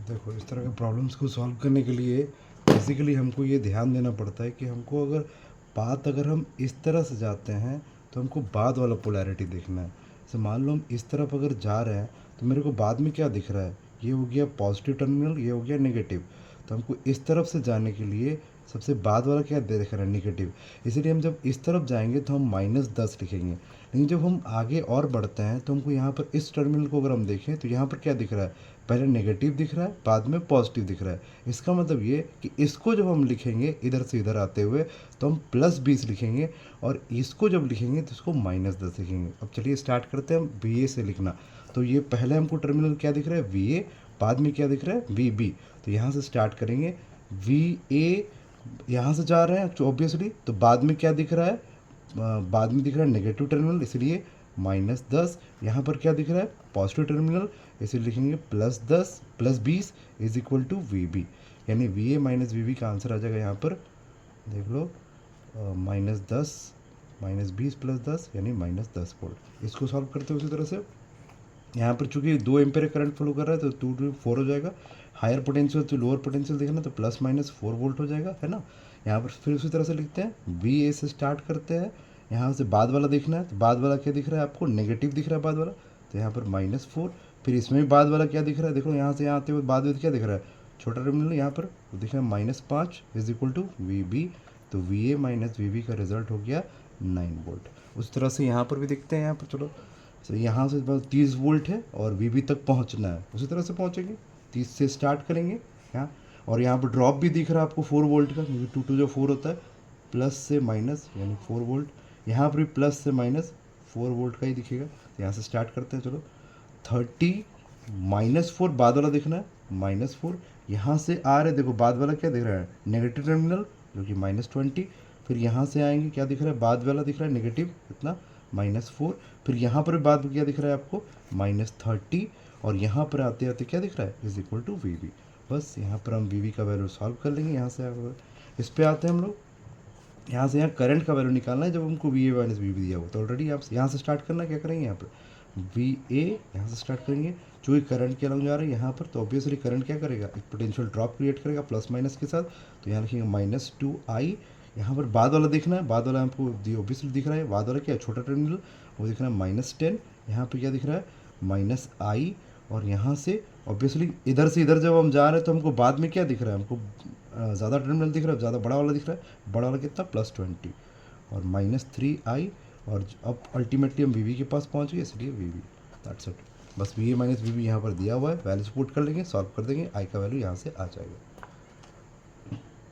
देखो, इस तरह के प्रॉब्लम्स को सॉल्व करने के लिए बेसिकली हमको ये ध्यान देना पड़ता है कि हमको अगर हम इस तरह से जाते हैं तो हमको बाद वाला पोलैरिटी देखना है। जैसे मान लो हम इस तरफ अगर जा रहे हैं तो मेरे को बाद में क्या दिख रहा है, ये हो गया पॉजिटिव टर्मिनल, ये हो गया नेगेटिव। तो हमको इस तरफ से जाने के लिए सबसे बाद वाला क्या दिख रहा है, नेगेटिव। इसलिए हम जब इस तरफ जाएंगे तो हम -10 लिखेंगे। लेकिन जब हम आगे और बढ़ते हैं तो हमको यहाँ पर इस टर्मिनल को अगर हम देखें तो यहाँ पर क्या दिख रहा है, पहले नेगेटिव दिख रहा है, बाद में पॉजिटिव दिख रहा है। इसका मतलब ये कि इसको जब हम लिखेंगे इधर से इधर आते हुए तो हम +20 लिखेंगे, और इसको जब लिखेंगे तो इसको -10 लिखेंगे। अब चलिए स्टार्ट करते हैं हम VA से लिखना। तो ये पहले हमको टर्मिनल क्या दिख रहा है, VA, बाद में क्या दिख रहा है, VB। तो यहाँ से स्टार्ट करेंगे, VA यहाँ से जा रहे हैं ऑब्वियसली, तो बाद में क्या दिख रहा है, बाद में दिख रहा है नेगेटिव टर्मिनल, इसलिए -10। यहाँ पर क्या दिख रहा है, पॉजिटिव टर्मिनल, इसे लिखेंगे +10 +20 इज इक्वल टू VB। यानी VA माइनस VB का आंसर आ जाएगा यहाँ पर, देख लो, -10 -20 +10 यानी -10 वोल्ट। इसको सॉल्व करते हैं उसी तरह से। यहाँ पर चूंकि 2 एम्पेयर करंट फ्लो कर रहा है तो 2 to 4 हो जाएगा। हायर पोटेंशियल तो लोअर पोटेंशियल देखना तो ±4 वोल्ट हो जाएगा, है ना। यहाँ पर फिर उसी तरह से लिखते हैं, VA से स्टार्ट करते हैं। यहाँ से बाद वाला देखना है, तो बाद वाला क्या दिख रहा है आपको, नेगेटिव दिख रहा है बाद वाला, तो यहाँ पर -4। फिर इसमें भी बाद वाला क्या दिख रहा है, देखो यहाँ से यहाँ आते हुए बाद में क्या दिख रहा है, छोटा टर्मिनल यहाँ पर तो दिख रहा है -5 इज इक्वल टू VB। तो VA माइनस VB का रिजल्ट हो गया 9 वोल्ट। उस तरह से यहाँ पर भी देखते हैं, यहाँ पर चलो, तो यहाँ से बस 30 वोल्ट है और VB तक पहुँचना है, उसी तरह से पहुँचेंगे। 30 से स्टार्ट करेंगे यहाँ, और यहाँ पर ड्रॉप भी दिख रहा है आपको 4 वोल्ट का, क्योंकि 2 to जो 4 होता है, प्लस से माइनस यानी 4 वोल्ट। यहाँ पर भी प्लस से माइनस 4 वोल्ट का ही दिखेगा। तो यहाँ से स्टार्ट करते हैं, चलो 30 -4 बाद वाला देखना है, -4। यहाँ से आ रहे, देखो बाद वाला क्या दिख रहा है, नेगेटिव टर्मिनल जो कि -20। फिर यहाँ से आएंगे, क्या दिख रहा है, बाद वाला दिख रहा है नेगेटिव इतना, -4। फिर यहाँ पर बाद में क्या दिख रहा है आपको, -30। और यहाँ पर आते आते क्या दिख रहा है, इज इक्वल टू VB। बस यहाँ पर हम VB का वैल्यू सॉल्व कर लेंगे। यहाँ से इस पर आते हैं हम लोग, यहाँ से यहाँ करंट का वैल्यू निकालना है जब हमको VA माइनस VB दिया हो। तो ऑलरेडी आप यहाँ से स्टार्ट करना, क्या करेंगे, यहाँ पर VA यहाँ से स्टार्ट करेंगे, जो भी करंट के अलग जा रहा है यहाँ पर, तो ऑब्वियसली करंट क्या करेगा, एक पोटेंशियल ड्रॉप क्रिएट करेगा प्लस माइनस के साथ। तो यहाँ लिखेंगे -2I। यहाँ पर बाद वाला देखना है, बाद वाला हमको ऑब्वियसली दिख रहा है, बाद वाला क्या है, छोटा टर्मिनल, वो दिख रहा है -10। यहाँ पर क्या दिख रहा है, -I। और यहाँ से ऑब्वियसली इधर से इधर जब हम जा रहे हैं तो हमको बाद में क्या दिख रहा है, हमको ज़्यादा टर्मिनल दिख रहा है, ज़्यादा बड़ा वाला दिख रहा है, बड़ा वाला कितना, +20 और -3I। और अब अल्टीमेटली हम VB के पास पहुँच गए, इसलिए VB, दैट्स इट। बस VA माइनस VB यहाँ पर दिया हुआ है, वैल्यू पुट कर लेंगे, सॉल्व कर देंगे, I का वैल्यू यहाँ से आ जाएगा।